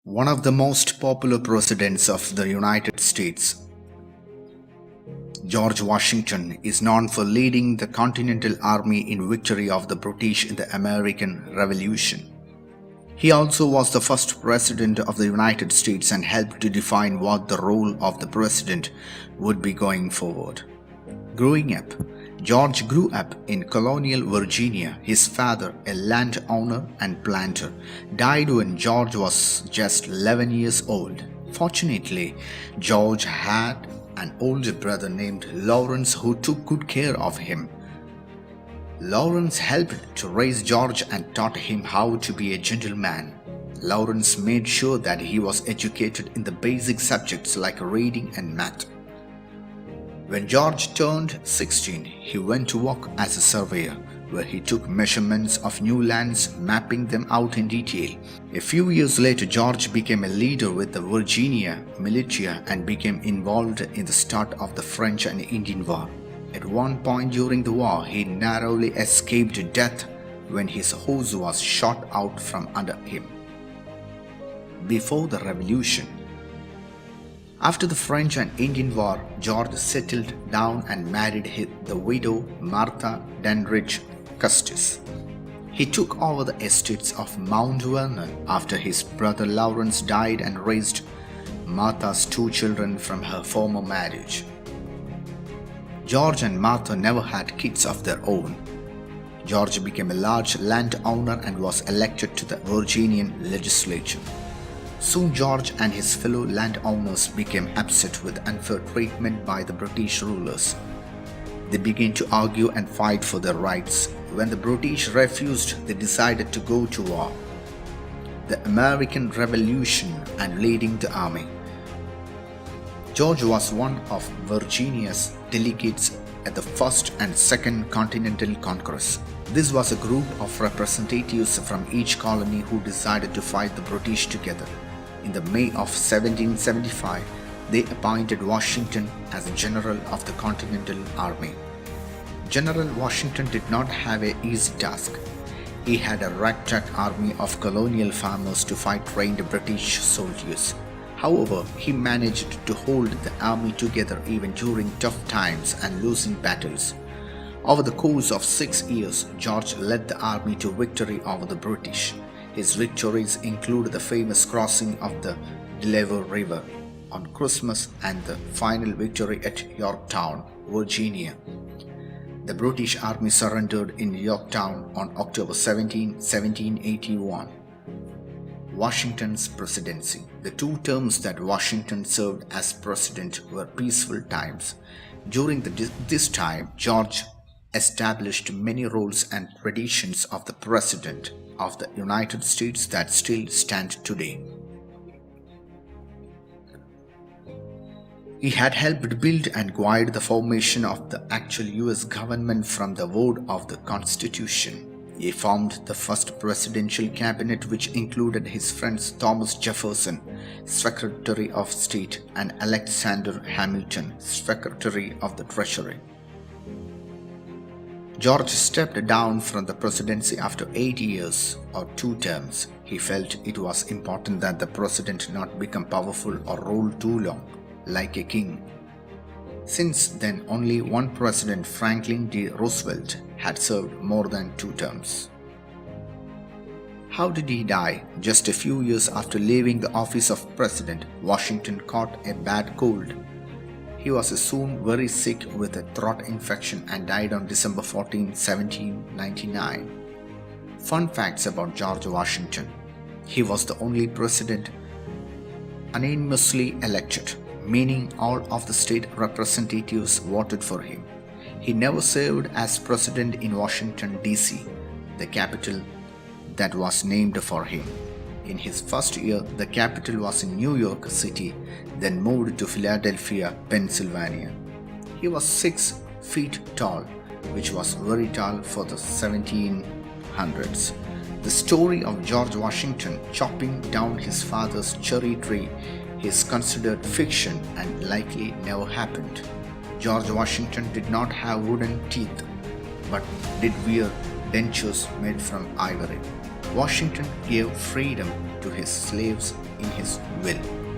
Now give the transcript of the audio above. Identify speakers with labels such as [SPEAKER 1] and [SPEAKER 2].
[SPEAKER 1] One of the most popular presidents of the United States, George Washington, is known for leading the Continental Army in victory of the British in the American Revolution. He also was the first president of the United States and helped to define what the role of the president would be going forward. Growing up, George grew up in colonial Virginia. His father, a landowner and planter, died when George was just 11 years old. Fortunately, George had an older brother named Lawrence who took good care of him. Lawrence helped to raise George and taught him how to be a gentleman. Lawrence made sure that he was educated in the basic subjects like reading and math. When George turned 16, he went to work as a surveyor, where he took measurements of new lands, mapping them out in detail. A few years later, George became a leader with the Virginia militia and became involved in the start of the French and Indian War. At one point during the war, he narrowly escaped death when his horse was shot out from under him. Before the Revolution, after the French and Indian War, George settled down and married the widow Martha Dandridge Custis. He took over the estates of Mount Vernon after his brother Lawrence died and raised Martha's two children from her former marriage. George and Martha never had kids of their own. George became a large landowner and was elected to the Virginian legislature. Soon George and his fellow landowners became upset with unfair treatment by the British rulers. They began to argue and fight for their rights. When the British refused, they decided to go to war. The American Revolution and leading the army. George was one of Virginia's delegates at the First and Second Continental Congress. This was a group of representatives from each colony who decided to fight the British together. In the May of 1775, they appointed Washington as a general of the Continental Army. General Washington did not have an easy task. He had a ragtag army of colonial farmers to fight trained British soldiers. However, he managed to hold the army together even during tough times and losing battles. Over the course of 6 years, George led the army to victory over the British. His victories include the famous crossing of the Delaware River on Christmas and the final victory at Yorktown, Virginia. The British Army surrendered in Yorktown on October 17, 1781. Washington's presidency. The 2 terms that Washington served as president were peaceful times. During this time, George established many rules and traditions of the President of the United States that still stand today. He had helped build and guide the formation of the actual US government from the word of the Constitution. He formed the first presidential cabinet, which included his friends Thomas Jefferson, Secretary of State, and Alexander Hamilton, Secretary of the Treasury. George stepped down from the presidency after 8 years or 2 terms. He felt it was important that the president not become powerful or rule too long, like a king. Since then, only one president, Franklin D. Roosevelt, had served more than 2 terms. How did he die? Just a few years after leaving the office of president, Washington caught a bad cold. He was soon very sick with a throat infection and died on December 14, 1799. Fun facts about George Washington. He was the only president unanimously elected, meaning all of the state representatives voted for him. He never served as president in Washington, D.C., the capital that was named for him. In his first year, the capital was in New York City, then moved to Philadelphia, Pennsylvania. He was 6 feet tall, which was very tall for the 1700s. The story of George Washington chopping down his father's cherry tree is considered fiction and likely never happened. George Washington did not have wooden teeth, but did wear dentures made from ivory. Washington gave freedom to his slaves in his will.